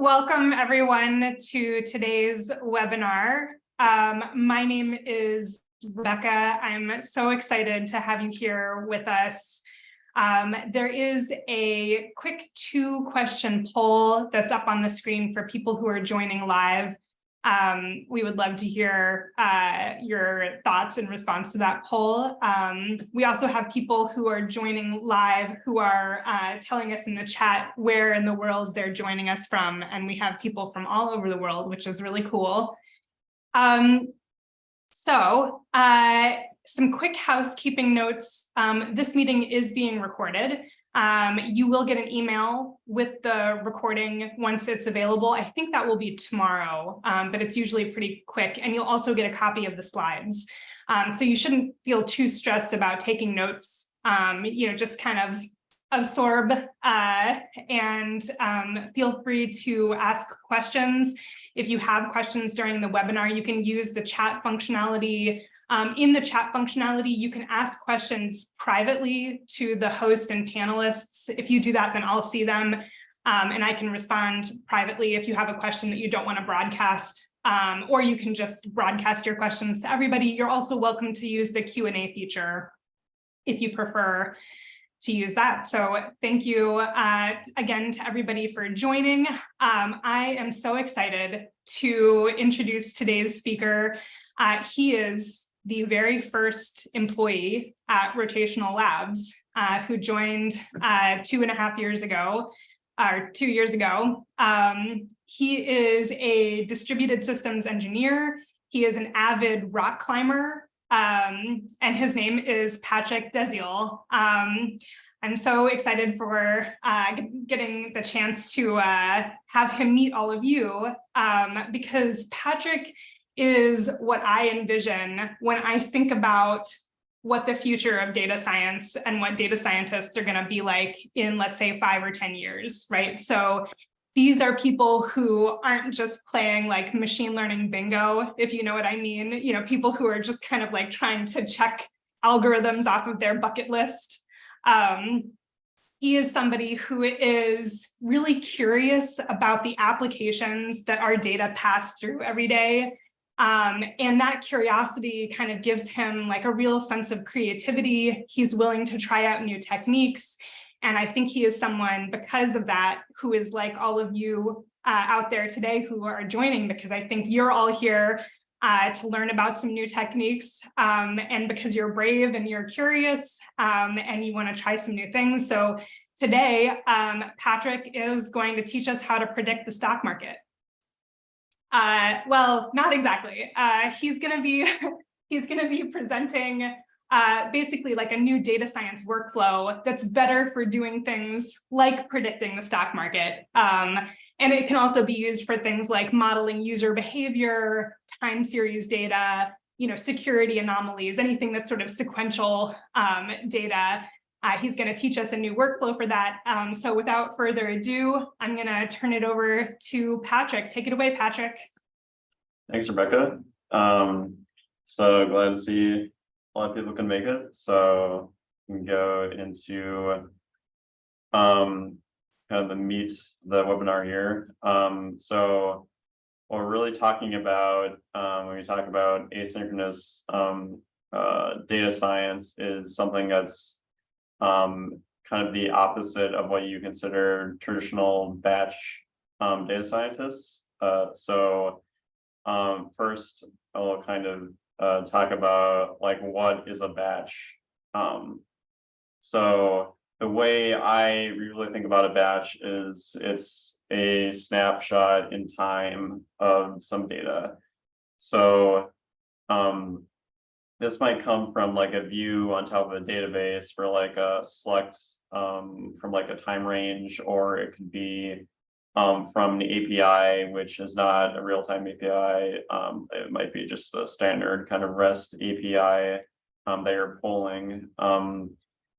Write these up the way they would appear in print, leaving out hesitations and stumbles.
Welcome everyone to today's webinar. My name is Rebecca. I'm so excited to have you here with us. There is a quick 2-question poll that's up on the screen for people who are joining live. We would love to hear your thoughts in response to that poll. We also have people who are joining live who are telling us in the chat where in the world they're joining us from, and we have people from all over the world, which is really cool. Some quick housekeeping notes. This meeting is being recorded. You will get an email with the recording once it's available. I think that will be tomorrow, but it's usually pretty quick. And you'll also get a copy of the slides. So you shouldn't feel too stressed about taking notes. Just kind of absorb and feel free to ask questions. If you have questions during the webinar, you can use the chat functionality. In the chat functionality, you can ask questions privately to the host and panelists. If you do that, then I'll see them and I can respond privately if you have a question that you don't want to broadcast, or you can just broadcast your questions to everybody. You're also welcome to use the Q&A feature if you prefer to use that. So thank you again to everybody for joining. I am so excited to introduce today's speaker. He is the very first employee at Rotational Labs who joined 2.5 years ago, or 2 years ago. He is a distributed systems engineer. He is an avid rock climber, and his name is Patrick Desiel. I'm so excited for getting the chance to have him meet all of you because Patrick is what I envision when I think about what the future of data science and what data scientists are going to be like in, let's say, 5 or 10 years, right? So these are people who aren't just playing like machine learning bingo, if you know what I mean. People who are just kind of like trying to check algorithms off of their bucket list. He is somebody who is really curious about the applications that our data pass through every day. And that curiosity kind of gives him like a real sense of creativity. He's willing to try out new techniques. And I think he is someone, because of that, who is like all of you out there today who are joining, because I think you're all here to learn about some new techniques, and because you're brave and you're curious and you want to try some new things. So today, Patrick is going to teach us how to predict the stock market. Well, not exactly. He's going to be presenting basically like a new data science workflow that's better for doing things like predicting the stock market. And it can also be used for things like modeling user behavior, time series data, security anomalies, anything that's sort of sequential data. He's going to teach us a new workflow for that. So without further ado, I'm going to turn it over to Patrick. Take it away, Patrick. Thanks, Rebecca. So glad to see a lot of people can make it. So we can go into kind of the meat of the webinar here. So what we're really talking about when we talk about asynchronous data science is something that's kind of the opposite of what you consider traditional batch data scientists. First, I'll kind of talk about like what is a batch. So the way I usually think about a batch is it's a snapshot in time of some data. So this might come from like a view on top of a database for like a select from like a time range, or it could be from the API, which is not a real-time API. It might be just a standard kind of REST API that you're pulling,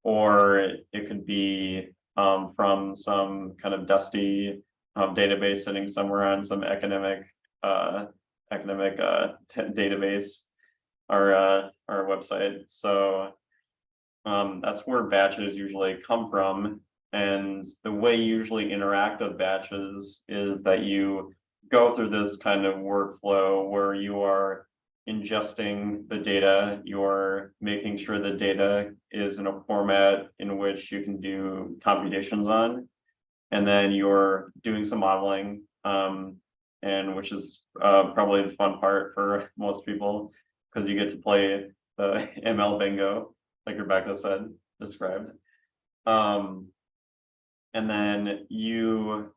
or it could be from some kind of dusty database sitting somewhere on some academic database. Our website. So that's where batches usually come from. And the way you usually interact with batches is that you go through this kind of workflow where you are ingesting the data, you're making sure the data is in a format in which you can do computations on, and then you're doing some modeling, and which is probably the fun part for most people, because you get to play the ML bingo, like Rebecca described. And then you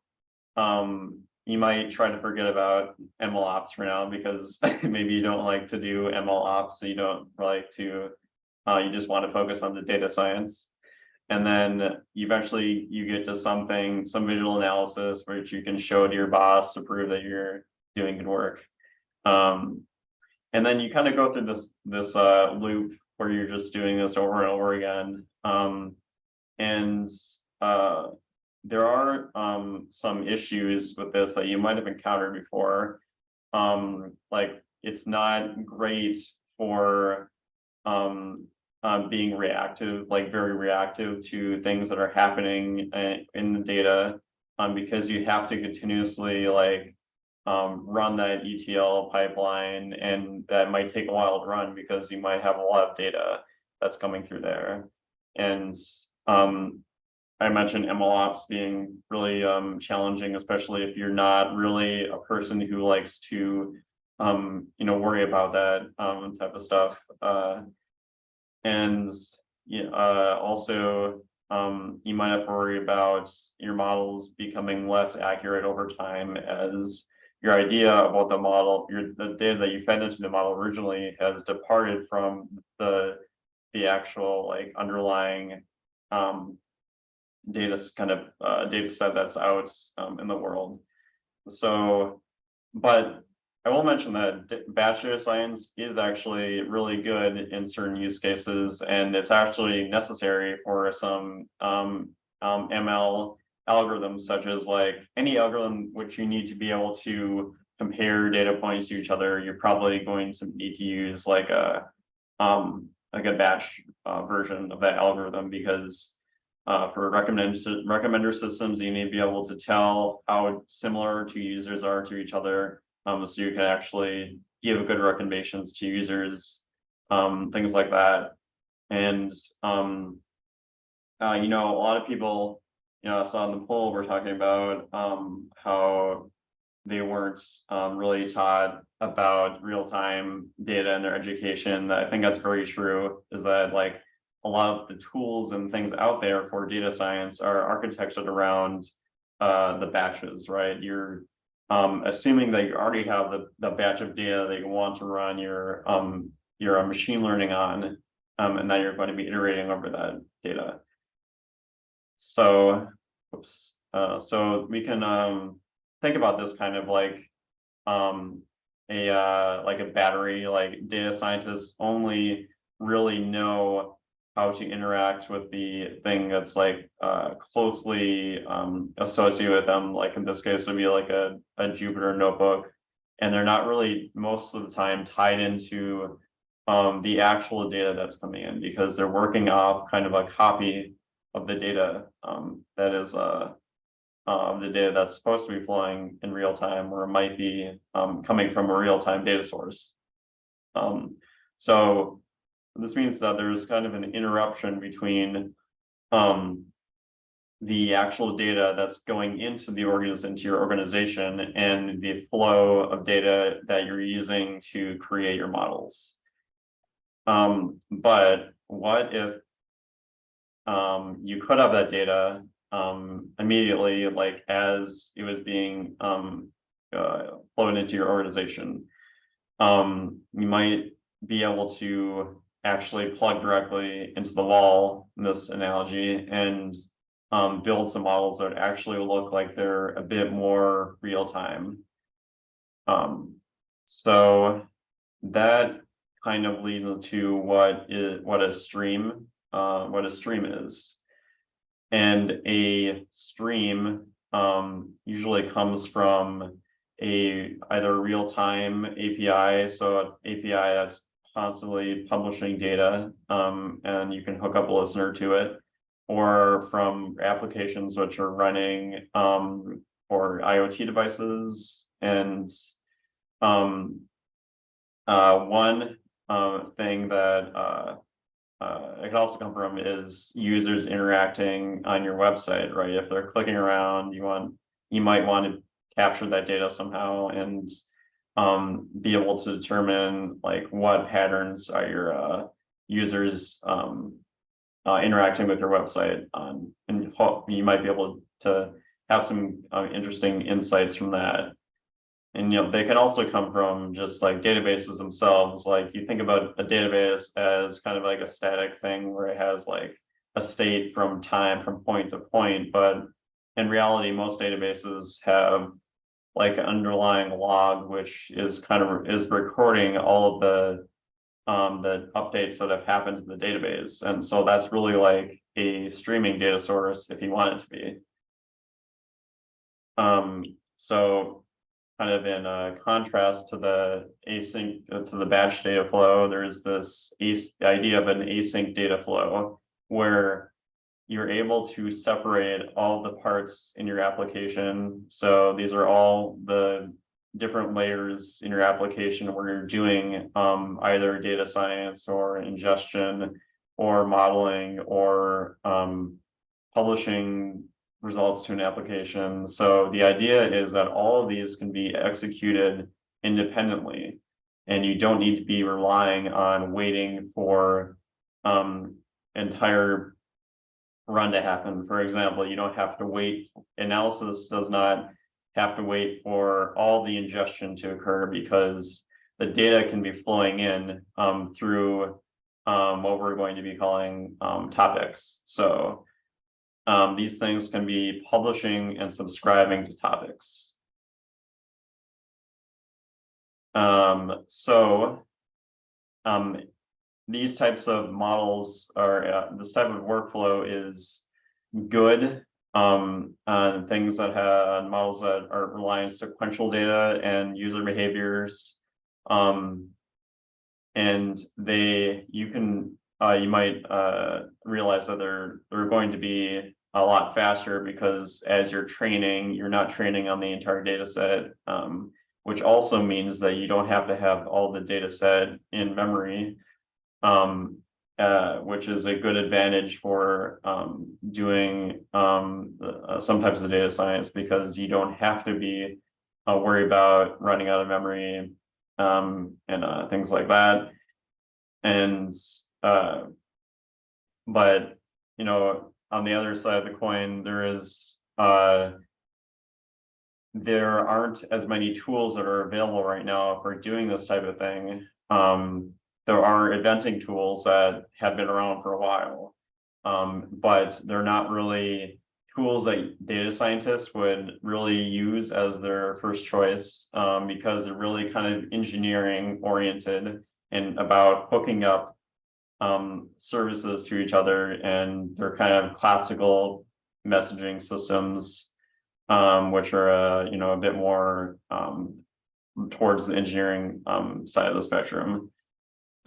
might try to forget about ML ops for now, because maybe you don't like to do ML ops, so you don't like to, you just want to focus on the data science. And then eventually you get to some visual analysis, which you can show to your boss to prove that you're doing good work. And then you kind of go through this loop where you're just doing this over and over again. And there are some issues with this that you might have encountered before. Like, it's not great for being reactive, like very reactive to things that are happening in the data, because you have to continuously like run that ETL pipeline, and that might take a while to run because you might have a lot of data that's coming through there. And I mentioned MLOps being really challenging, especially if you're not really a person who likes to worry about that type of stuff. And also you might have to worry about your models becoming less accurate over time, as your idea about the model, the data that you fed into the model originally has departed from the actual like underlying data set that's out in the world. So, but I will mention that batch data science is actually really good in certain use cases, and it's actually necessary for some ML algorithms, such as like any algorithm which you need to be able to compare data points to each other. You're probably going to need to use like a batch version of that algorithm, because for recommender systems, you need to be able to tell how similar two users are to each other, so you can actually give good recommendations to users, things like that. And a lot of people, I saw in the poll, we're talking about how they weren't really taught about real-time data in their education. I think that's very true, is that like a lot of the tools and things out there for data science are architected around the batches, right? You're assuming that you already have the batch of data that you want to run your machine learning on, and that you're going to be iterating over that data. So, so we can think about this kind of like a battery. Like, data scientists only really know how to interact with the thing that's like closely associated with them. Like in this case, would be like a Jupyter notebook, and they're not really most of the time tied into the actual data that's coming in, because they're working off kind of a copy of the data that is the data that's supposed to be flowing in real time, or it might be coming from a real-time data source. So this means that there's kind of an interruption between the actual data that's going into your organization and the flow of data that you're using to create your models. But what if you could have that data immediately, like as it was being flowed into your organization? You might be able to actually plug directly into the wall, in this analogy, and build some models that actually look like they're a bit more real time. So that kind of leads to what a stream is. And a stream usually comes from either real-time API, so an API that's constantly publishing data, and you can hook up a listener to it, or from applications which are running for IoT devices. And one thing that it can also come from is users interacting on your website, right? If they're clicking around, you might want to capture that data somehow and be able to determine like what patterns are your users interacting with your website on, and you might be able to have some interesting insights from that. And they can also come from just like databases themselves. Like you think about a database as kind of like a static thing where it has like a state from point to point, but in reality, most databases have like an underlying log, which is is recording all of the updates that have happened to the database. And so that's really like a streaming data source if you want it to be. So kind of in contrast to the async, to the batch data flow, there's this idea of an async data flow where you're able to separate all the parts in your application. So these are all the different layers in your application where you're doing either data science or ingestion or modeling or publishing results to an application. So the idea is that all of these can be executed independently, and you don't need to be relying on waiting for entire run to happen. For example, you don't have to wait, analysis does not have to wait for all the ingestion to occur because the data can be flowing in through what we're going to be calling topics. So these things can be publishing and subscribing to topics. These types of models are this type of workflow is good on things that have models that are relying on sequential data and user behaviors, and you might realize that they're going to be a lot faster because as you're training, you're not training on the entire data set, which also means that you don't have to have all the data set in memory, which is a good advantage for doing some types of data science, because you don't have to be worried about running out of memory and things like that. And but on the other side of the coin, there aren't as many tools that are available right now for doing this type of thing. There are eventing tools that have been around for a while, but they're not really tools that data scientists would really use as their first choice, because they're really kind of engineering oriented and about hooking up services to each other, and they're kind of classical messaging systems, which are a bit more towards the engineering side of the spectrum.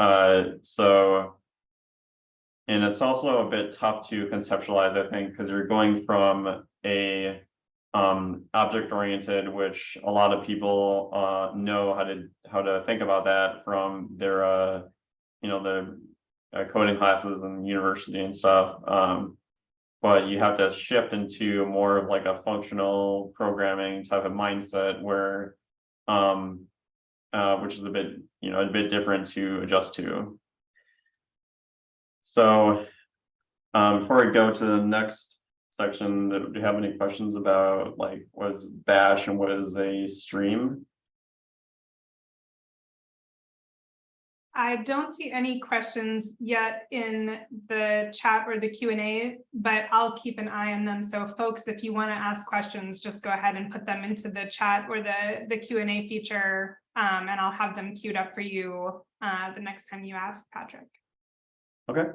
And it's also a bit tough to conceptualize, I think, because you're going from a object-oriented, which a lot of people know how to think about that from their the coding classes and university and stuff. But you have to shift into more of like a functional programming type of mindset where which is a bit different to adjust to. So before I go to the next section, do you have any questions about like what is bash and what is a stream? I don't see any questions yet in the chat or the Q&A, but I'll keep an eye on them. So folks, if you want to ask questions, just go ahead and put them into the chat or the Q&A feature, and I'll have them queued up for you the next time you ask, Patrick. Okay.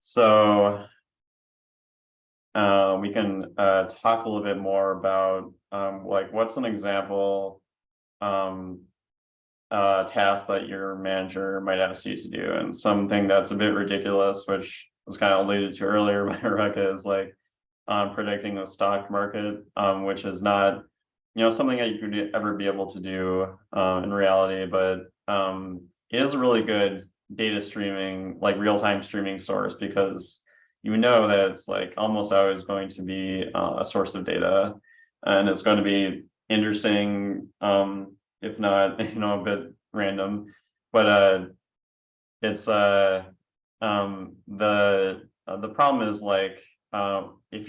So we can talk a little bit more about like what's an example task that your manager might ask you to do, and something that's a bit ridiculous, which was kind of alluded to earlier by Rebecca, is like predicting the stock market, which is not, something that you could ever be able to do in reality, but it is a really good data streaming, like real-time streaming source, because that it's like almost always going to be a source of data, and it's going to be interesting, if not, a bit random, but it's the problem is like if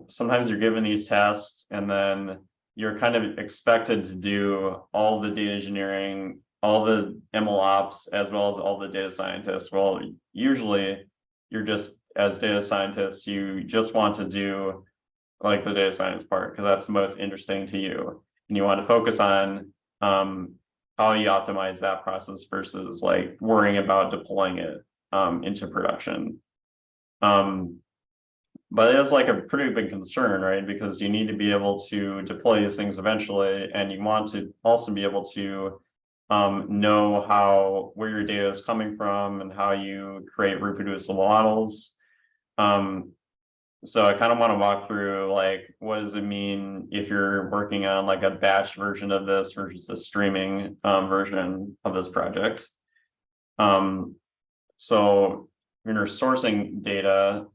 sometimes you're given these tasks and then you're kind of expected to do all the data engineering, all the ML ops, as well as all the data scientists. Well, usually you're just, as data scientists, you just want to do like the data science part because that's the most interesting to you, and you want to focus on how you optimize that process versus like worrying about deploying it into production. But it's like a pretty big concern, right? Because you need to be able to deploy these things eventually, and you want to also be able to know where your data is coming from and how you create reproducible models. So I kind of want to walk through like, what does it mean if you're working on like a batch version of this versus a streaming version of this project. So when you're sourcing data,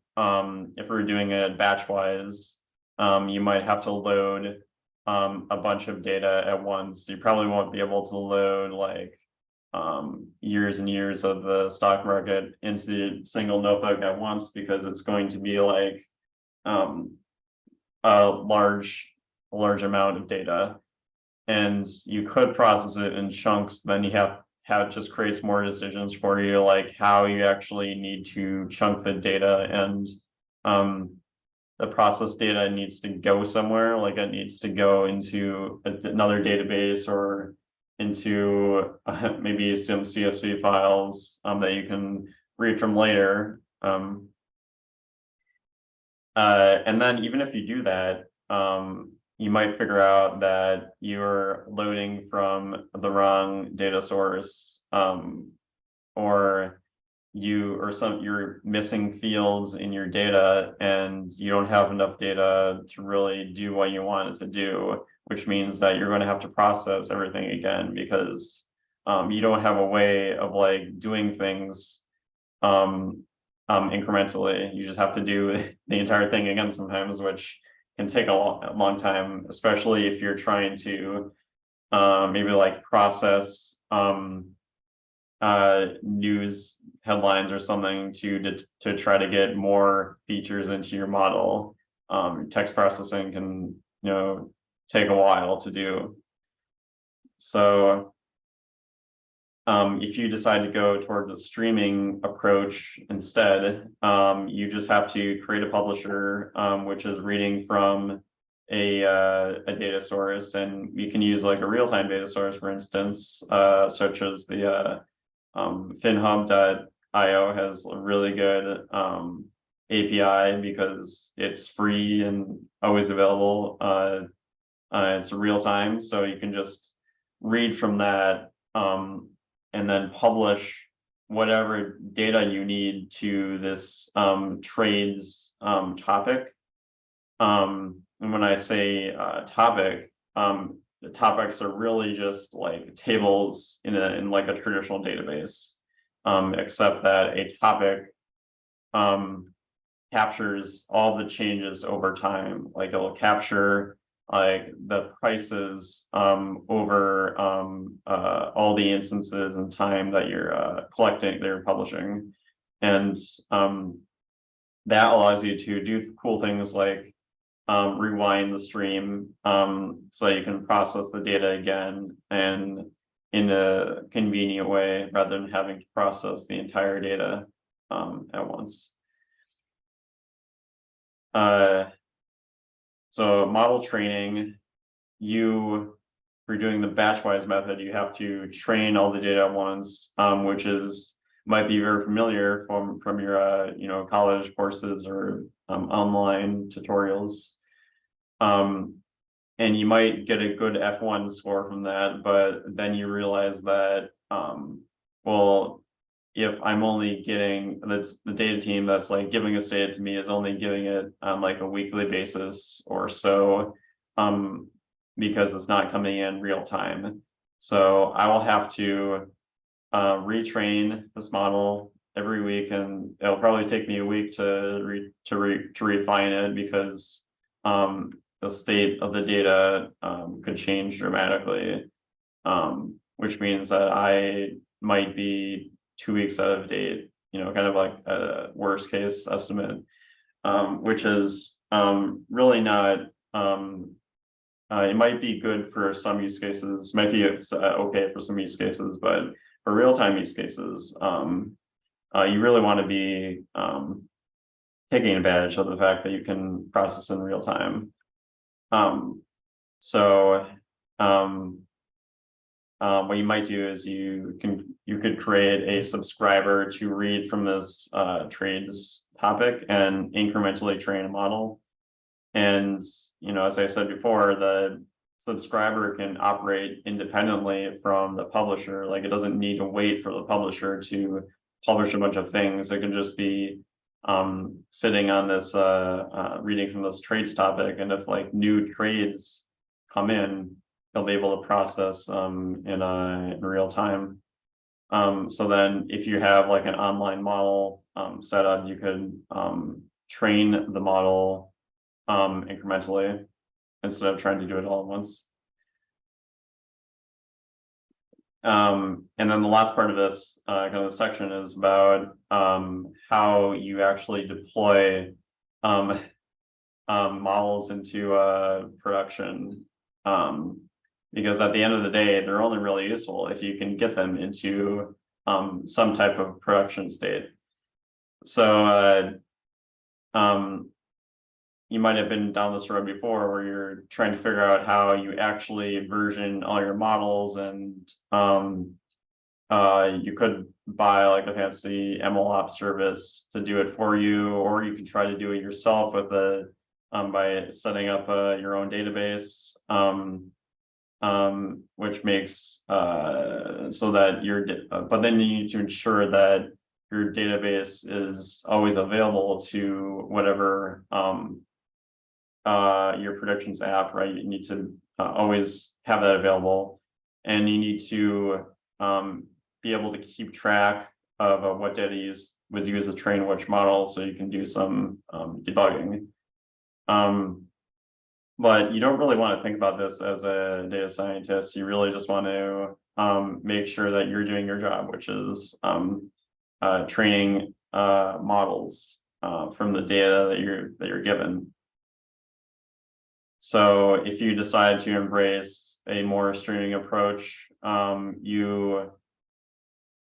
if we're doing it batch-wise, you might have to load a bunch of data at once. You probably won't be able to load like years and years of the stock market into the single notebook at once, because it's going to be like a large amount of data, and you could process it in chunks. Then you have just creates more decisions for you, like how you actually need to chunk the data, and the process data needs to go somewhere, like it needs to go into another database or into maybe some CSV files that you can read from later. And then even if you do that, you might figure out that you're loading from the wrong data source, or you're missing fields in your data, and you don't have enough data to really do what you want it to do, which means that you're going to have to process everything again, because you don't have a way of like doing things incrementally. You just have to do the entire thing again sometimes, which can take a long time, especially if you're trying to maybe like process news headlines or something to try to get more features into your model. Text processing can take a while to do. So if you decide to go toward the streaming approach instead, you just have to create a publisher, which is reading from a data source, and you can use like a real-time data source, for instance, such as the finhub.io has a really good API because it's free and always available. It's real time, so you can just read from that and then publish whatever data you need to this trades topic. And when I say topic, the topics are really just like tables in like a traditional database, except that a topic captures all the changes over time. Like it'll capture like the prices over all the instances and time that you're they're publishing, and that allows you to do cool things like rewind the stream, so you can process the data again and in a convenient way rather than having to process the entire data at once. So model training, for doing the batch-wise method, you have to train all the data at once, which might be very familiar from your college courses or online tutorials. And you might get a good F1 score from that, but then you realize that well, if I'm only getting the data team that's like giving this data to me is only giving it on like a weekly basis or so, because it's not coming in real time. So I will have to retrain this model every week, and it'll probably take me a week to refine it because the state of the data could change dramatically, which means that I might be 2 weeks out of date, kind of like a worst case estimate, which is really not. It might be good for some use cases, might be okay for some use cases, but for real-time use cases, you really want to be taking advantage of the fact that you can process in real time. What you might do is you could create a subscriber to read from this trades topic and incrementally train a model. And as I said before, the subscriber can operate independently from the publisher. Like, it doesn't need to wait for the publisher to publish a bunch of things. It can just be sitting on this reading from this trades topic, and if like new trades come in, they'll be able to process in real time. So then if you have like an online model set up, you could train the model incrementally instead of trying to do it all at once. And then the last part of this kind of section is about how you actually deploy models into production, because at the end of the day, they're only really useful if you can get them into some type of production state. So you might have been down this road before where you're trying to figure out how you actually version all your models, and you could buy like a fancy MLOps service to do it for you, or you can try to do it yourself with by setting up your own database, which makes so that but then you need to ensure that your database is always available to whatever your predictions app, right? You need to always have that available, and you need to be able to keep track of what data was used to train which model, so you can do some debugging. But you don't really want to think about this as a data scientist. You really just want to make sure that you're doing your job, which is training models from the data that you're given. So if you decide to embrace a more streaming approach, you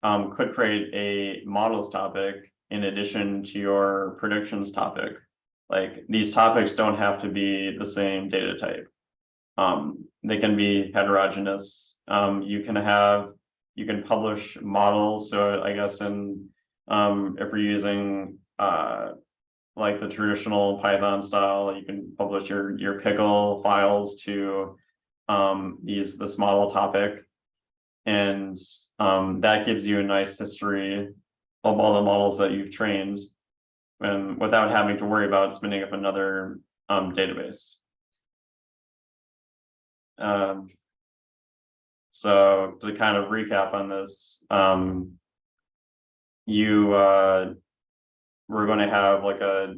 could create a models topic in addition to your predictions topic. Like, these topics don't have to be the same data type. They can be heterogeneous. You can publish models. So I guess if we're using like the traditional Python style, you can publish your pickle files to this model topic, and that gives you a nice history of all the models that you've trained, and without having to worry about spinning up another database. So to kind of recap on this, we're going to have like a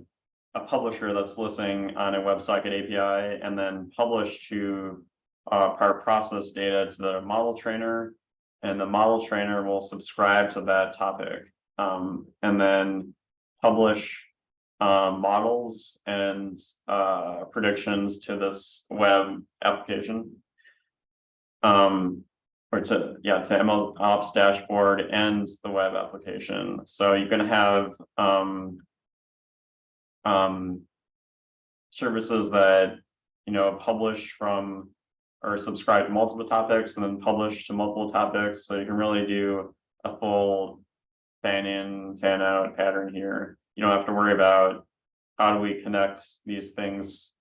publisher that's listening on a WebSocket API, and then publish to our process data to the model trainer, and the model trainer will subscribe to that topic, and then publish models and predictions to this web application, or to MLOps dashboard and the web application. So you can have services that publish from or subscribe to multiple topics and then publish to multiple topics. So you can really do a full fan in, fan out pattern here. You don't have to worry about how do we connect these things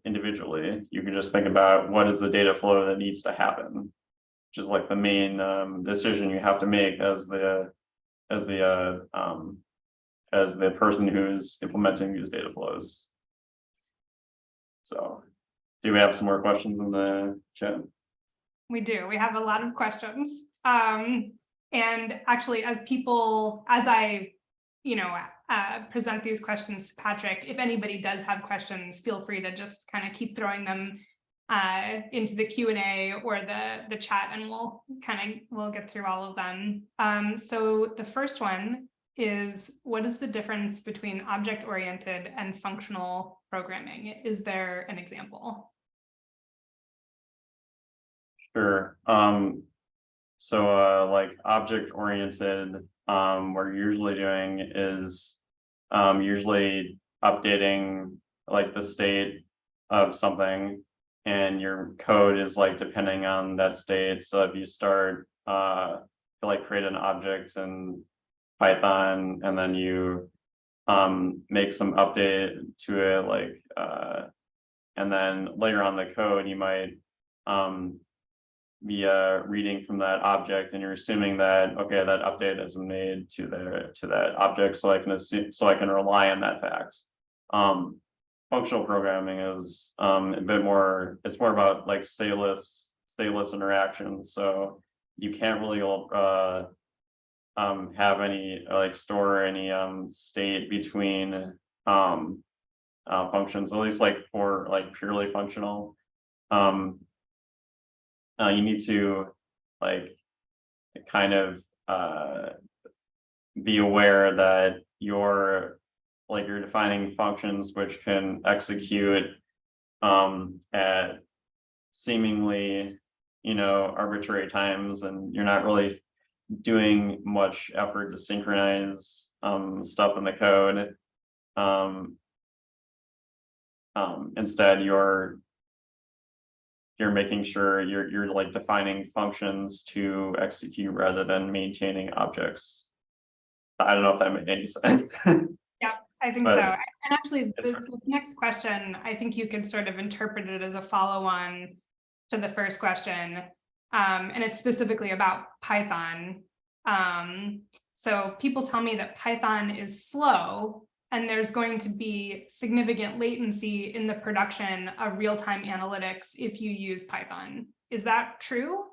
individually. You can just think about what is the data flow that needs to happen. which is like the main decision you have to make as the person who's implementing these data flows. So, do we have some more questions in the chat? We do. We have a lot of questions. And actually, as I, present these questions to Patrick, if anybody does have questions, feel free to just kind of keep throwing them into the Q&A or the chat, and we'll get through all of them. So the first one is, what is the difference between object-oriented and functional programming? Is there an example? Sure. So like object-oriented, what we're usually doing is usually updating like the state of something, and your code is like depending on that state. So if you start like create an object in Python, and then you make some update to it, like and then later on the code you might be reading from that object, and you're assuming that, okay, that update has been made to that object, so I can rely on that fact. Functional programming is a bit more, it's more about like stateless interactions. So you can't really have any like store any state between functions, at least like for like purely functional. You need to like kind of be aware that you're defining functions which can execute at seemingly arbitrary times, and you're not really doing much effort to synchronize stuff in the code. Instead, you're making sure you're like defining functions to execute rather than maintaining objects. I don't know if that made any sense. Yeah, I think so. And actually, this next question, I think you could sort of interpret it as a follow-on to the first question. And it's specifically about Python. So people tell me that Python is slow, and there's going to be significant latency in the production of real-time analytics if you use Python. Is that true?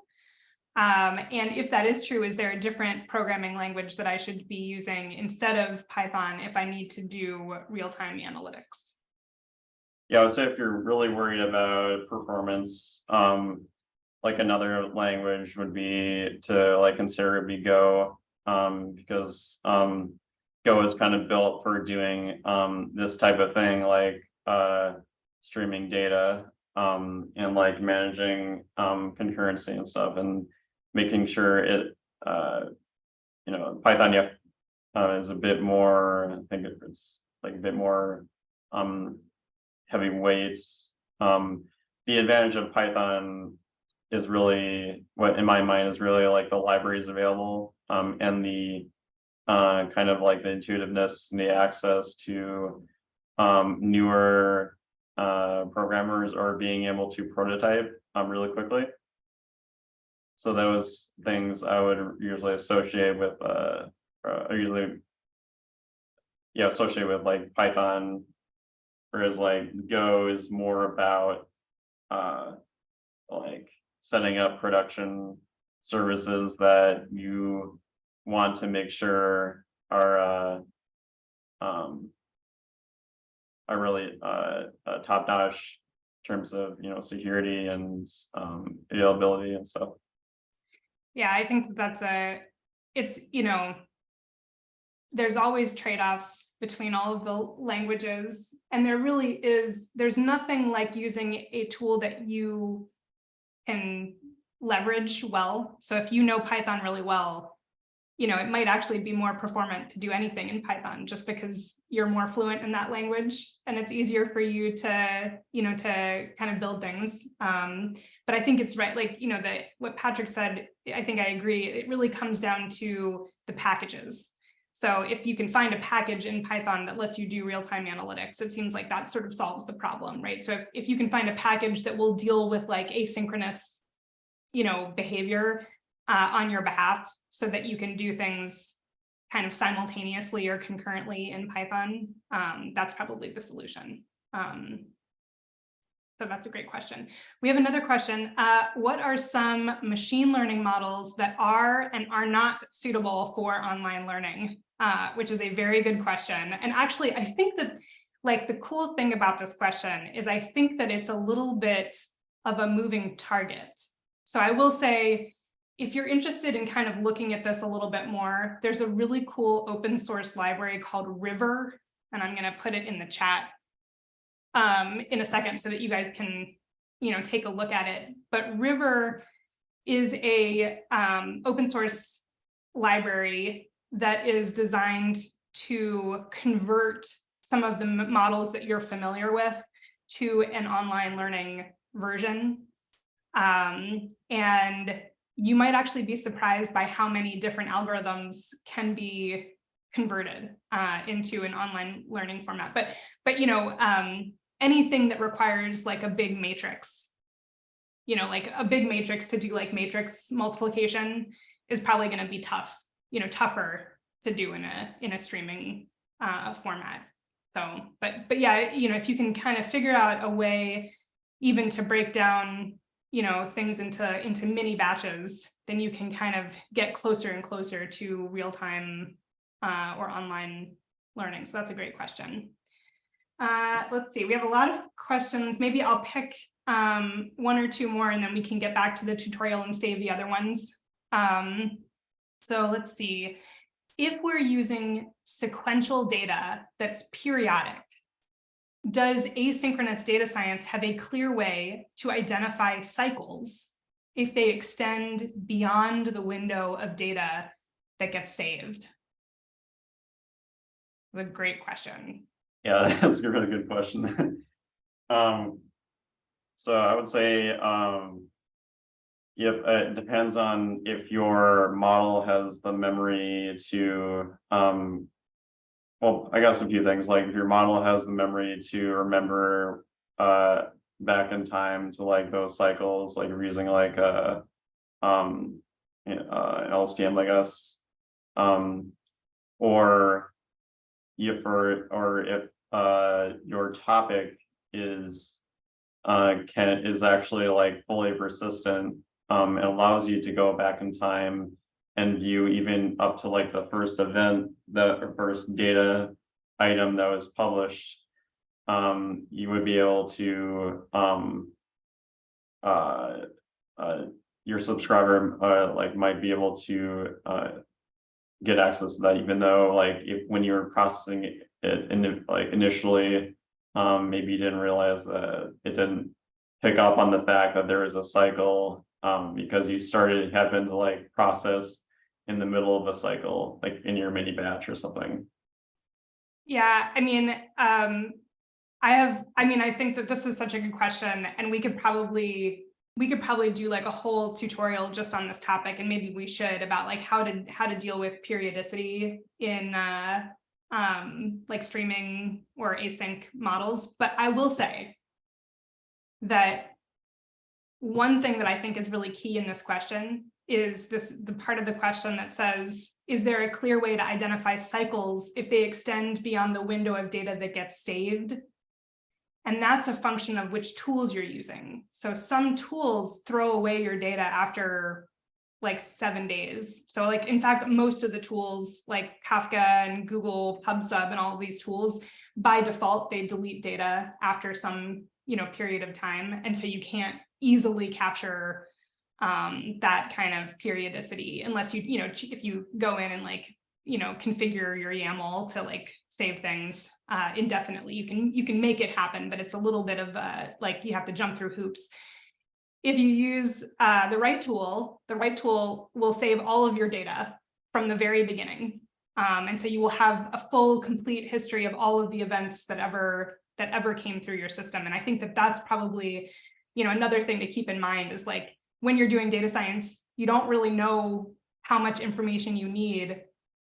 And if that is true, is there a different programming language that I should be using instead of Python if I need to do real-time analytics? Yeah, I would say if you're really worried about performance, like another language would be to like consider it be Go, because Go is kind of built for doing this type of thing, like streaming data and like managing concurrency and stuff, and making sure it Python is a bit more, I think it's like a bit more heavy weights. The advantage of Python is really, what in my mind is really like the libraries available and the kind of like the intuitiveness and the access to newer programmers, or being able to prototype really quickly. So those things I would usually associate with associate with like Python, whereas like Go is more about like setting up production services that you want to make sure are really top-notch in terms of security and availability and stuff. Yeah, I think there's always trade-offs between all of the languages, and there's nothing like using a tool that you can leverage well. So if you know Python really well, it might actually be more performant to do anything in Python just because you're more fluent in that language, and it's easier for you to, to kind of build things. But I think it's right, like, what Patrick said, I think I agree. It really comes down to the packages. So if you can find a package in Python that lets you do real-time analytics, it seems like that sort of solves the problem, right? So if you can find a package that will deal with like asynchronous behavior on your behalf so that you can do things kind of simultaneously or concurrently in Python. That's probably the solution. So that's a great question. We have another question. What are some machine learning models that are and are not suitable for online learning? Which is a very good question. And actually, I think that the cool thing about this question is I think that it's a little bit of a moving target. So I will say, if you're interested in kind of looking at this a little bit more, there's a really cool open source library called River, and I'm going to put it in the chat in a second so that you guys can, take a look at it. But River is a open source library that is designed to convert some of the models that you're familiar with to an online learning version. And you might actually be surprised by how many different algorithms can be converted into an online learning format. But anything that requires a big matrix, a big matrix to do matrix multiplication is probably going to be tougher to do in a streaming format. So, but yeah, if you can kind of figure out a way even to break down things into mini batches, then you can kind of get closer and closer to real-time or online learning. So that's a great question. Let's see, we have a lot of questions. Maybe I'll pick one or two more and then we can get back to the tutorial and save the other ones. So let's see, if we're using sequential data that's periodic, does asynchronous data science have a clear way to identify cycles if they extend beyond the window of data that gets saved? That's a great question. Yeah, that's a really good question. So I would say, yep, it depends on if your model has the memory to, well, I guess a few things, like if your model has the memory to remember back in time to those cycles, like you're using a an LSTM, I guess, or if your topic is actually fully persistent, it allows you to go back in time and view even up to the first event, the first data item that was published. You would be able to your subscriber might be able to get access to that, even though when you were processing it initially, maybe you didn't realize that it didn't pick up on the fact that there was a cycle, because you happened to process in the middle of a cycle, in your mini batch or something. Yeah, I think that this is such a good question, and we could probably do a whole tutorial just on this topic, and maybe we should, about how to deal with periodicity in streaming or async models. But I will say that one thing that I think is really key in this question is the part of the question that says, is there a clear way to identify cycles if they extend beyond the window of data that gets saved? And that's a function of which tools you're using. So some tools throw away your data after 7 days. So in fact, most of the tools like Kafka and Google PubSub and all of these tools, by default, they delete data after some period of time. And so you can't easily capture that kind of periodicity unless if you go in and configure your YAML to save things indefinitely. You can make it happen, but it's a little bit of you have to jump through hoops. If you use the right tool will save all of your data from the very beginning, and so you will have a full, complete history of all of the events that ever came through your system. And I think that that's probably another thing to keep in mind is when you're doing data science, you don't really know how much information you need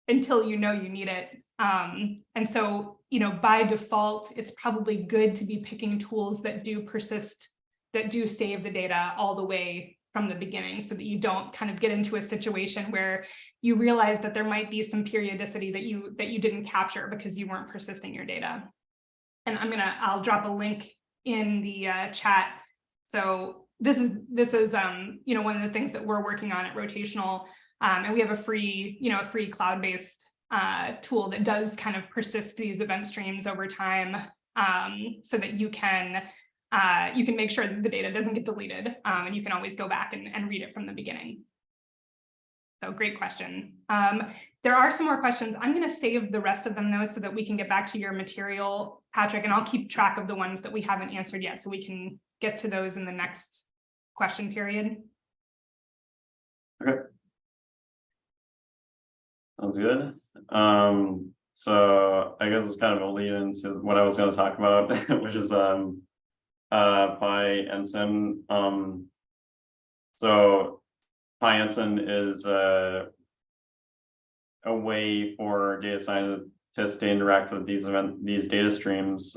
until you know you need it. And so, by default, it's probably good to be picking tools that do persist, that do save the data all the way from the beginning, so that you don't kind of get into a situation where you realize that there might be some periodicity that you didn't capture because you weren't persisting your data. And I'll drop a link in the chat. So this is one of the things that we're working on at Rotational, and we have a free cloud-based tool that does kind of persist these event streams over time, so that you can make sure that the data doesn't get deleted, and you can always go back and read it from the beginning. So great question. There are some more questions. I'm going to save the rest of them though, so that we can get back to your material, Patrick, and I'll keep track of the ones that we haven't answered yet, so we can get to those in the next question period. Okay. Sounds good. So I guess it's kind of a lead into what I was going to talk about, which is PyEnsign. So PyEnsign is a way for data scientists to interact with these data streams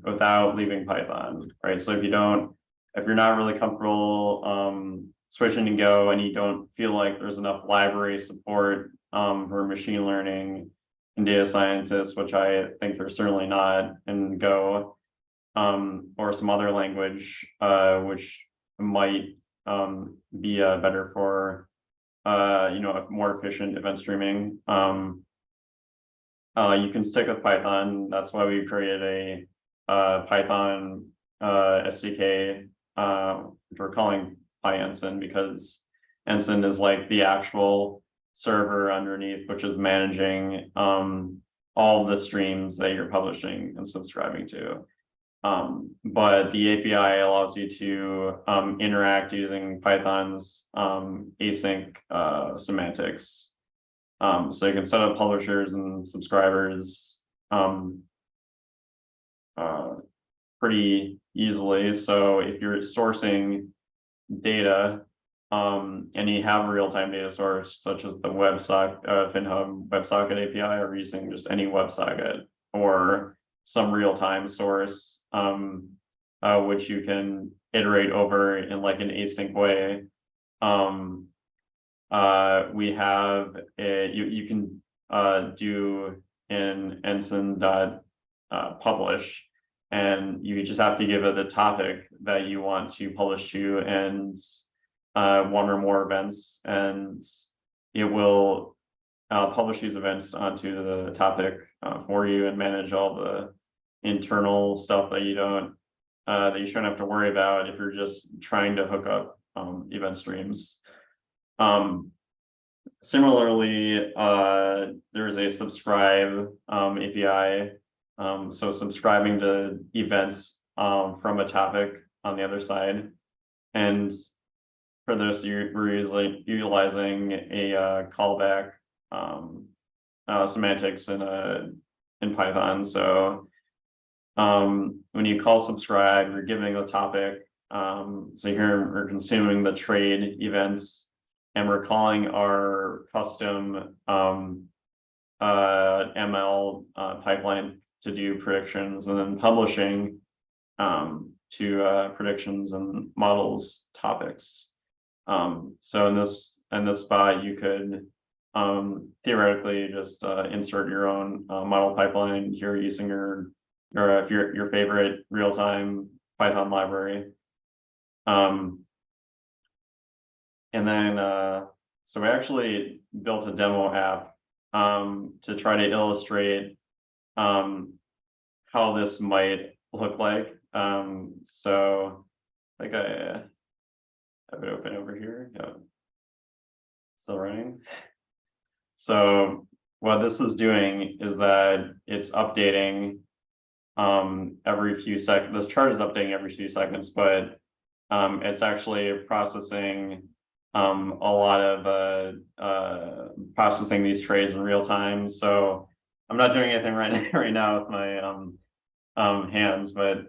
without leaving Python, right? So if you're not really comfortable switching to Go, and you don't feel like there's enough library support for machine learning and data scientists, which I think there's certainly not in Go, or some other language which might be better for a more efficient event streaming. You can stick with Python. That's why we created a Python SDK, which we're calling PyEnsign, because Ensign is like the actual server underneath, which is managing all the streams that you're publishing and subscribing to. But the API allows you to interact using Python's async semantics. So you can set up publishers and subscribers pretty easily. So if you're sourcing data and you have a real-time data source, such as the FinHub WebSocket API, or using just any WebSocket or some real-time source, which you can iterate over in like an async way. We have you can do in ensign.publish, and you just have to give it the topic that you want to publish to and one or more events, and it will publish these events onto the topic for you and manage all the internal stuff that you shouldn't have to worry about if you're just trying to hook up event streams. Similarly, there's a subscribe API. So subscribing to events from a topic on the other side. And for this, we're utilizing a callback semantics in Python. So when you call subscribe, you're giving a topic. So here we're consuming the trade events, and we're calling our custom ML pipeline to do predictions, and then publishing to predictions and models topics. So in this spot, you could theoretically just insert your own model pipeline here using your favorite real-time Python library. And then so we actually built a demo app to try to illustrate how this might look like. So I think I have it open over here. Yeah. Still running. So what this is doing is that it's updating every few seconds. This chart is updating every few seconds, but it's actually processing a lot of processing these trades in real time. So I'm not doing anything right now with my hands, but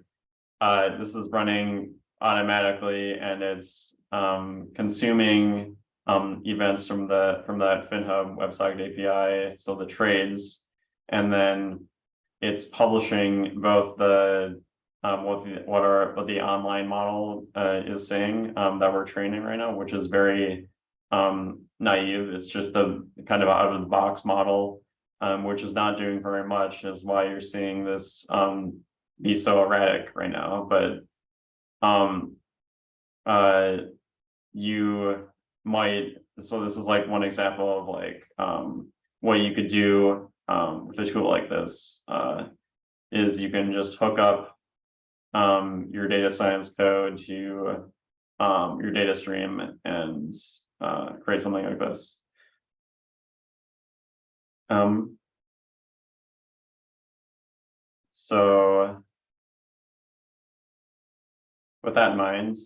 this is running automatically, and it's consuming events from that FinHub WebSocket API, so the trades, and then it's publishing both the what the online model is saying that we're training right now, which is very naive. It's just a kind of out of the box model, which is not doing very much, is why you're seeing this be so erratic right now. But you might, so this is like one example of like what you could do with a tool like this is you can just hook up your data science code to your data stream and create something like this. So with that in mind,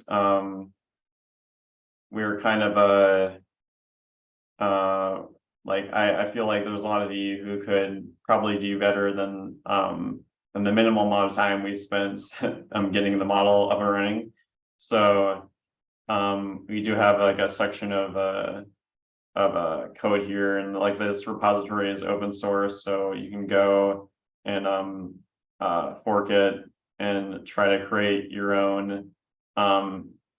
we're kind of like I feel like there's a lot of you who could probably do better than the minimal amount of time we spent getting the model up and running. So we do have like a section of code here, and like this repository is open source, so you can go and fork it and try to create your own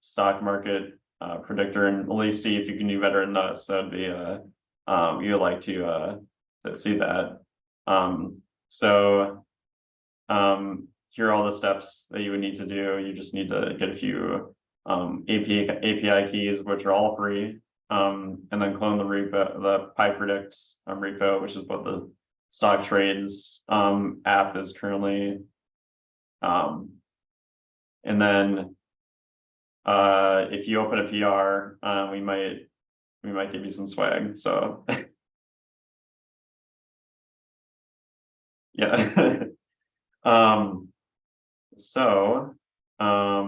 stock market predictor, and at least see if you can do better than us. So it'd be you'd like to see that. So here are all the steps that you would need to do. You just need to get a few API keys, which are all free, and then clone the repo, the PyPredict repo, which is what the stock trades app is currently. And then if you open a PR, we might give you some swag. So yeah.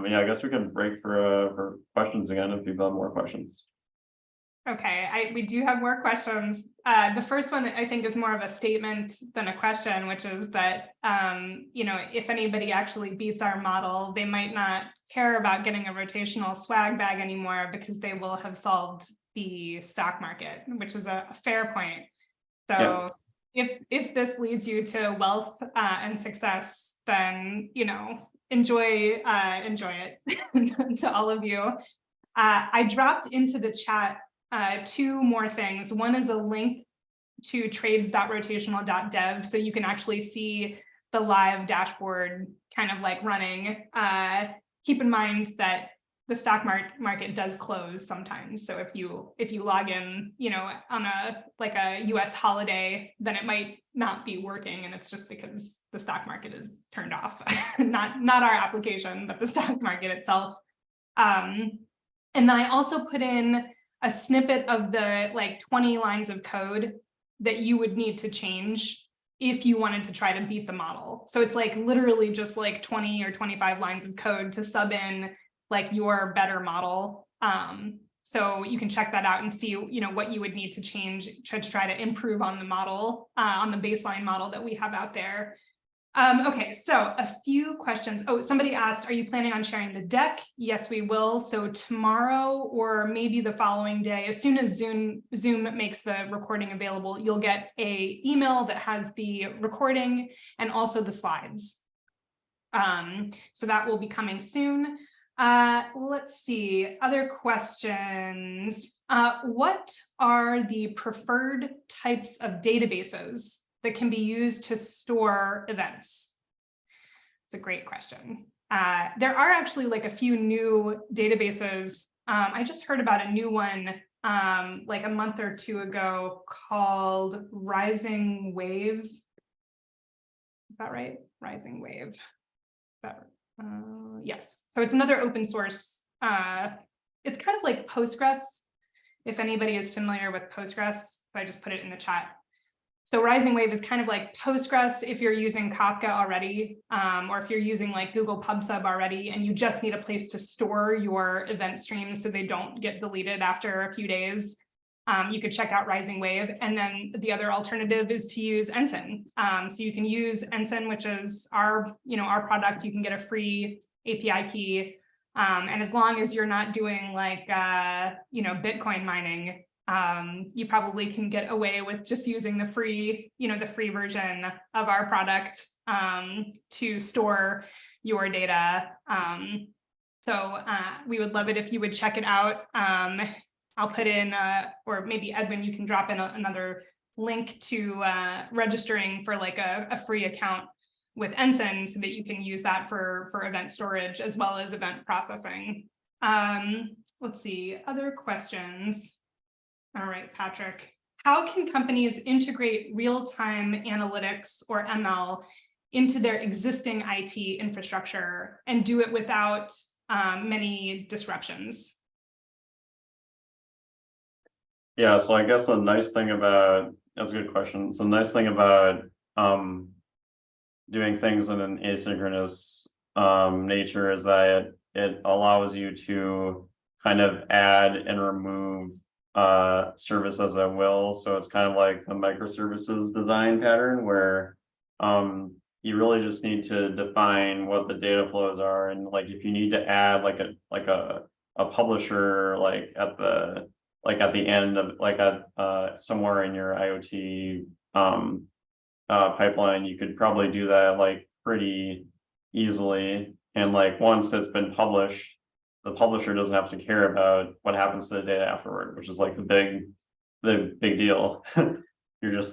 Yeah, I guess we can break for questions again if people have more questions. Okay, we do have more questions. The first one I think is more of a statement than a question, which is that you know, if anybody actually beats our model, they might not care about getting a rotational swag bag anymore because they will have solved the stock market, which is a fair point. So yeah, if this leads you to wealth and success, then you know, enjoy it to all of you. I dropped into the chat two more things. One is a link to trades.rotational.dev, so you can actually see the live dashboard kind of like running. Keep in mind that the stock market does close sometimes. So if you log in, you know, on a US holiday, then it might not be working, and it's just because the stock market is turned off. not our application, but the stock market itself. And then I also put in a snippet of the like 20 lines of code that you would need to change if you wanted to try to beat the model. So it's like literally just like 20 or 25 lines of code to sub in like your better model. So you can check that out and see, you know, what you would need to change to try to improve on the model, on the baseline model that we have out there. Okay, so a few questions. Oh, somebody asked, are you planning on sharing the deck? Yes, we will. So tomorrow or maybe the following day, as soon as Zoom makes the recording available, you'll get an email that has the recording and also the slides. So that will be coming soon. Let's see, other questions. What are the preferred types of databases that can be used to store events? It's a great question. There are actually like a few new databases. I just heard about a new one like a month or two ago called Rising Wave. Is that right? Rising Wave. Yes, so it's another open source. It's kind of like Postgres, if anybody is familiar with Postgres. So I just put it in the chat. So Rising Wave is kind of like Postgres if you're using Kafka already, or if you're using like Google PubSub already, and you just need a place to store your event streams so they don't get deleted after a few days. You could check out Rising Wave. And then the other alternative is to use Ensign. So you can use Ensign, which is our product. You can get a free API key. And as long as you're not doing like, Bitcoin mining, you probably can get away with just using the free version of our product to store your data. So we would love it if you would check it out. I'll put in, or maybe Edwin, you can drop in another link to registering for like a free account with Ensign so that you can use that for event storage as well as event processing. Let's see, other questions. All right, Patrick. How can companies integrate real-time analytics or ML into their existing IT infrastructure and do it without many disruptions? Yeah, so I guess the nice thing about, that's a good question. So the nice thing about doing things in an asynchronous nature is that it allows you to kind of add and remove service as at will. So it's kind of like the microservices design pattern where you really just need to define what the data flows are, and like if you need to add like a publisher like at the end of like at somewhere in your IoT pipeline, you could probably do that like pretty easily. And like once it's been published, the publisher doesn't have to care about what happens to the data afterward, which is like the big deal. You're just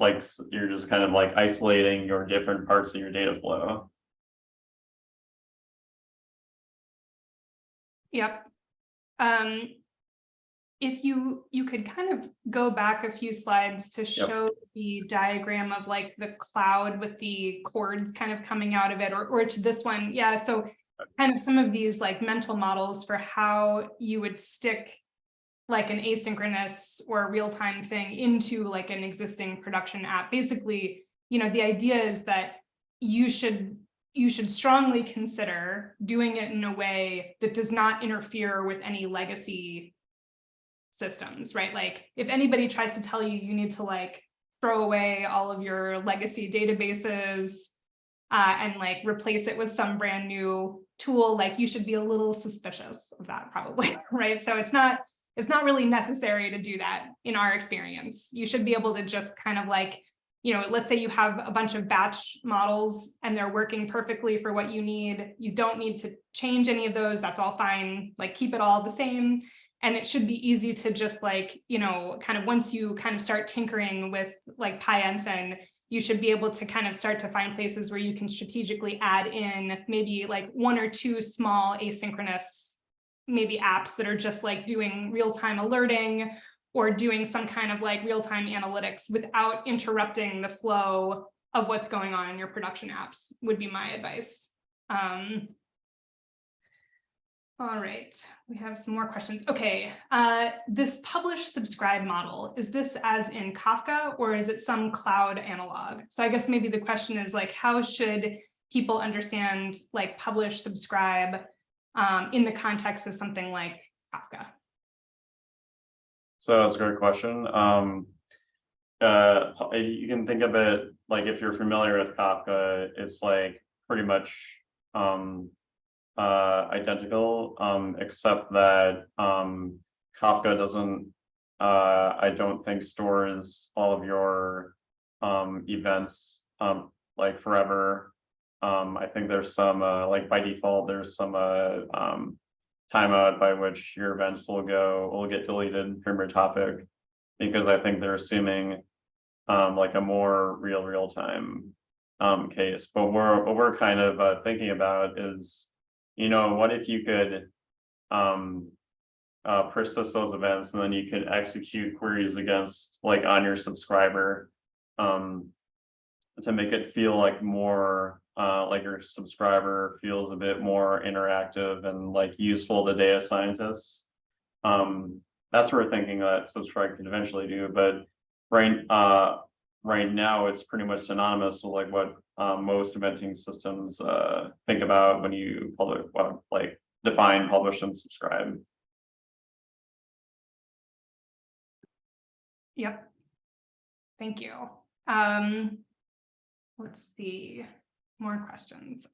kind of like isolating your different parts of your data flow. Yep. If you could kind of go back a few slides to show the diagram of like the cloud with the cords kind of coming out of it, or to this one. Yeah, so kind of some of these like mental models for how you would stick like an asynchronous or real-time thing into like an existing production app. Basically, you know, the idea is that you should strongly consider doing it in a way that does not interfere with any legacy systems, right? Like if anybody tries to tell you you need to like throw away all of your legacy databases and like replace it with some brand new tool, like you should be a little suspicious of that probably, right? So it's not really necessary to do that in our experience. You should be able to just kind of like, you know, let's say you have a bunch of batch models and they're working perfectly for what you need. You don't need to change any of those. That's all fine. Like keep it all the same. And it should be easy to just like, you know, kind of once you kind of start tinkering with like PyEnsign, you should be able to kind of start to find places where you can strategically add in maybe like one or two small asynchronous maybe apps that are just like doing real-time alerting or doing some kind of like real-time analytics without interrupting the flow of what's going on in your production apps would be my advice. All right, we have some more questions. Okay, this publish subscribe model, is this as in Kafka or is it some cloud analog? So I guess maybe the question is like, how should people understand like publish subscribe in the context of something like Kafka? So that's a great question. You can think of it like if you're familiar with Kafka, it's like pretty much identical, except that Kafka doesn't, I don't think, stores all of your events like forever. I think there's some like by default there's some timeout by which your events will get deleted from your topic, because I think they're assuming like a more real time case. But what we're kind of thinking about is, you know, what if you could persist those events and then you could execute queries against like on your subscriber to make it feel like more like your subscriber feels a bit more interactive and like useful to data scientists. That's what we're thinking that subscribe could eventually do, but right now it's pretty much synonymous with like what most eventing systems think about when you like define, publish, and subscribe. Yep. Thank you. Let's see, more questions.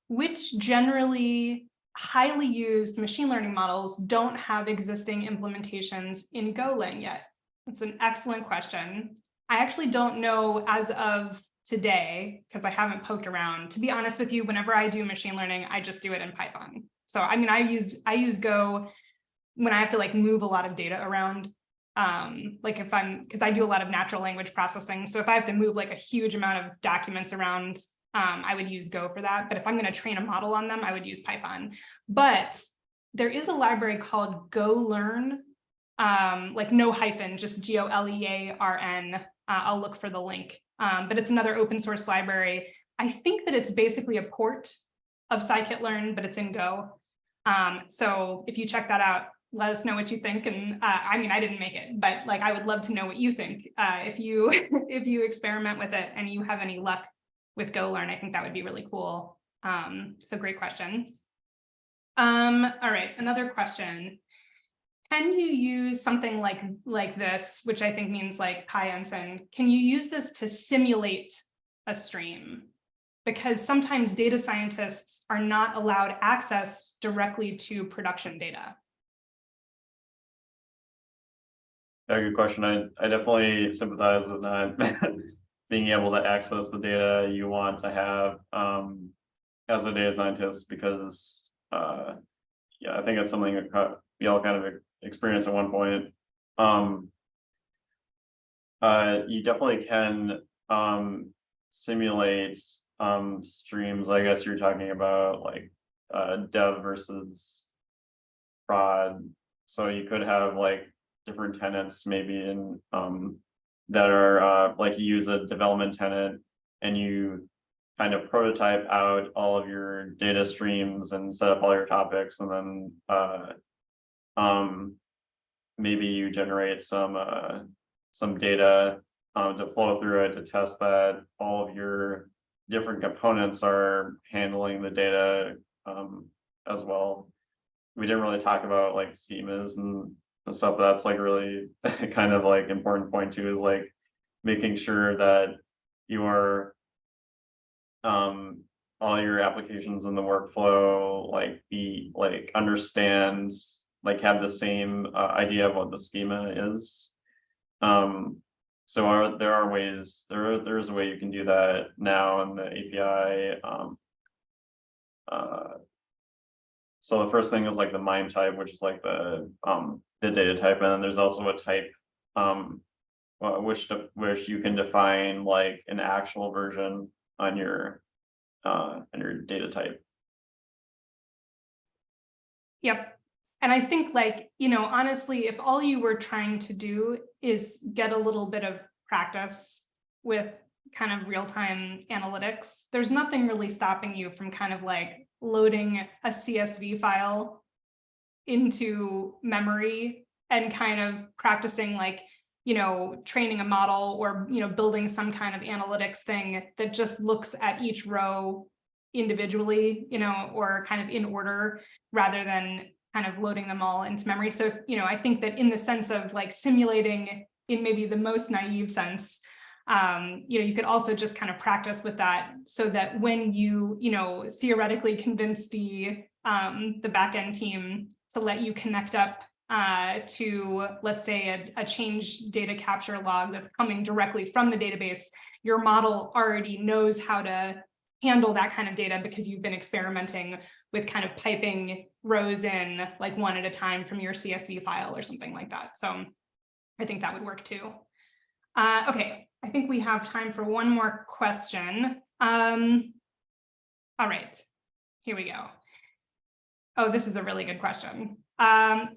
Which generally highly used machine learning models don't have existing implementations in Golang yet? That's an excellent question. I actually don't know as of today, because I haven't poked around. To be honest with you, whenever I do machine learning, I just do it in Python. So I mean, I use Go when I have to like move a lot of data around. Like because I do a lot of natural language processing. So if I have to move like a huge amount of documents around, I would use Go for that. But if I'm going to train a model on them, I would use Python. But there is a library called GoLearn, like no hyphen, just GOLEARN. I'll look for the link. But it's another open source library. I think that it's basically a port of scikit-learn, but it's in Go. So if you check that out, let us know what you think. And I mean, I didn't make it, but like I would love to know what you think. If you if you experiment with it and you have any luck with GoLearn, I think that would be really cool. So great question. All right, another question. Can you use something like this, which I think means like PyEnsign? Can you use this to simulate a stream? Because sometimes data scientists are not allowed access directly to production data. Yeah, good question. I definitely sympathize with not being able to access the data you want to have as a data scientist, because yeah, I think it's something that we all kind of experienced at one point. You definitely can simulate streams. I guess you're talking about like dev versus prod. So you could have like different tenants maybe in that are like you use a development tenant and you kind of prototype out all of your data streams and set up all your topics, and then maybe you generate some data to flow through it to test that all of your different components are handling the data as well. We didn't really talk about like schemas and stuff, but that's like really kind of like important point too, is like making sure that your all your applications in the workflow like be like understand, like have the same idea of what the schema is. So there are ways, there's a way you can do that now in the API. So the first thing is like the MIME type, which is like the data type, and then there's also a type which you can define like an actual version on your data type. Yep. And I think like, you know, honestly, if all you were trying to do is get a little bit of practice with kind of real-time analytics, there's nothing really stopping you from kind of like loading a CSV file into memory and kind of practicing like, you know, training a model or, you know, building some kind of analytics thing that just looks at each row individually, you know, or kind of in order rather than kind of loading them all into memory. So, you know, I think that in the sense of like simulating in maybe the most naive sense, you know, you could also just kind of practice with that so that when you know, theoretically convince the backend team to let you connect up to, let's say, a change data capture log that's coming directly from the database, your model already knows how to handle that kind of data because you've been experimenting with kind of piping rows in like one at a time from your CSV file or something like that. So I think that would work too. Okay, I think we have time for one more question. All right, here we go. Oh, this is a really good question.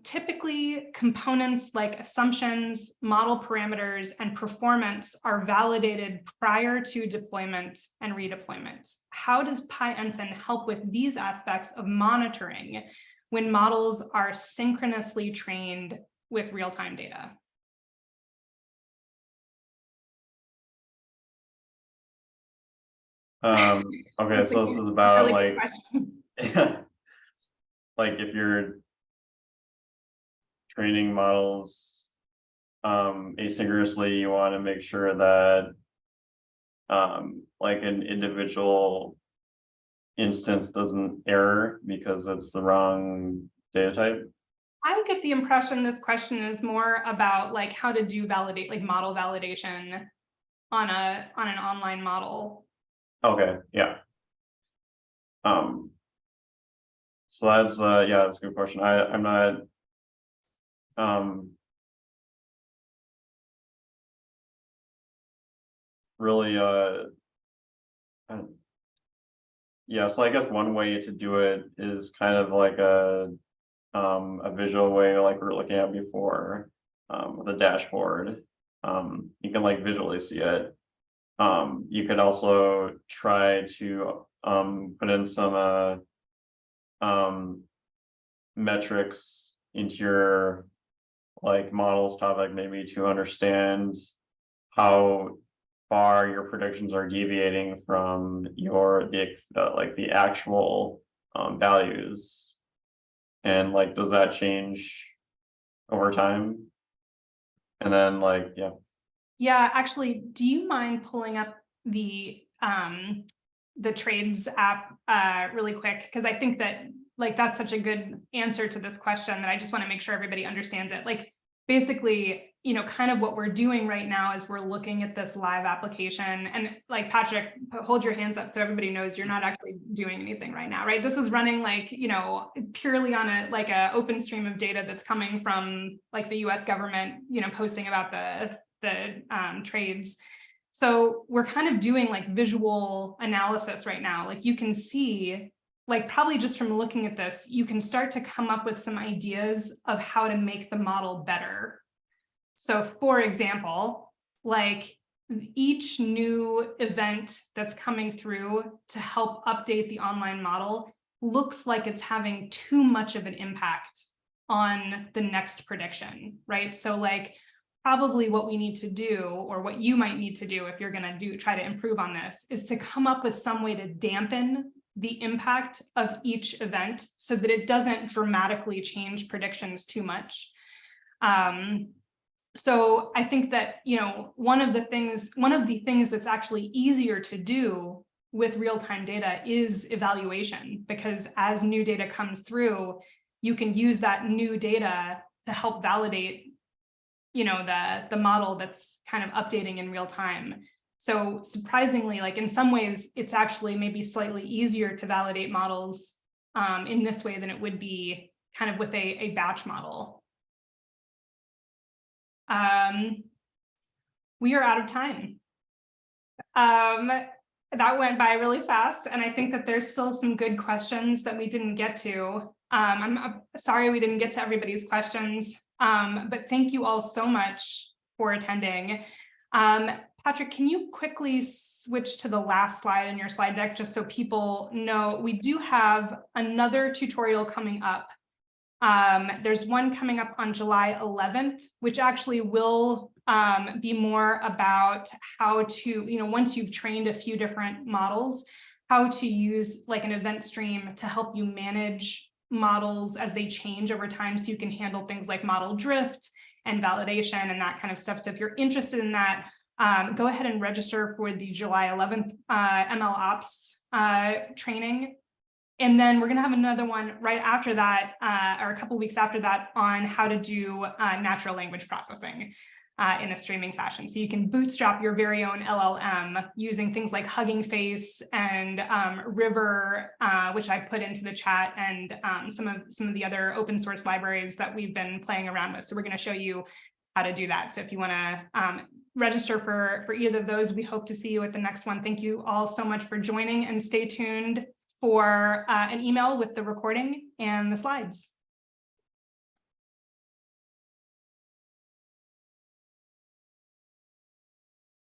Typically, components like assumptions, model parameters, and performance are validated prior to deployment and redeployment. How does PyEnsign help with these aspects of monitoring when models are synchronously trained with real-time data? Okay, so this is about really like like if you're training models asynchronously, you want to make sure that like an individual instance doesn't error because it's the wrong data type. I get the impression this question is more about like how to do validate, like model validation on an online model. Okay, yeah. So that's yeah, that's a good question. I'm not really yeah, so I guess one way to do it is kind of like a visual way like we were looking at before, with a dashboard. You can like visually see it. You could also try to put in some metrics into your like models topic, maybe to understand how far your predictions are deviating from your like the actual values, and like does that change over time? And then like Yeah, actually, do you mind pulling up the trades app really quick? Because I think that like that's such a good answer to this question that I just want to make sure everybody understands it. Like basically, you know, kind of what we're doing right now is we're looking at this live application, and like Patrick, hold your hands up so everybody knows you're not actually doing anything right now, right? This is running like, you know, purely on a open stream of data that's coming from like the US government, you know, posting about the trades. So we're kind of doing like visual analysis right now. Like you can see, like probably just from looking at this, you can start to come up with some ideas of how to make the model better. So for example, like each new event that's coming through to help update the online model looks like it's having too much of an impact on the next prediction, right? So like probably what we need to do, or what you might need to do if you're going to try to improve on this, is to come up with some way to dampen the impact of each event so that it doesn't dramatically change predictions too much. So I think that, you know, one of the things that's actually easier to do with real-time data is evaluation, because as new data comes through, you can use that new data to help validate, you know, the model that's kind of updating in real time. So surprisingly, like in some ways, it's actually maybe slightly easier to validate models in this way than it would be kind of with a batch model. We are out of time. That went by really fast, and I think that there's still some good questions that we didn't get to. I'm sorry we didn't get to everybody's questions, but thank you all so much for attending. Patrick, can you quickly switch to the last slide in your slide deck, just so people know we do have another tutorial coming up. There's one coming up on July 11th, which actually will be more about how to, you know, once you've trained a few different models, how to use like an event stream to help you manage models as they change over time, so you can handle things like model drift and validation and that kind of stuff. So if you're interested in that, go ahead and register for the July 11th ML Ops training. And then we're going to have another one right after that, or a couple weeks after that, on how to do natural language processing in a streaming fashion. So you can bootstrap your very own LLM using things like Hugging Face and River, which I put into the chat, and some of the other open source libraries that we've been playing around with. So we're going to show you how to do that. So if you want to register for either of those, we hope to see you at the next one. Thank you all so much for joining, and stay tuned for an email with the recording and the slides.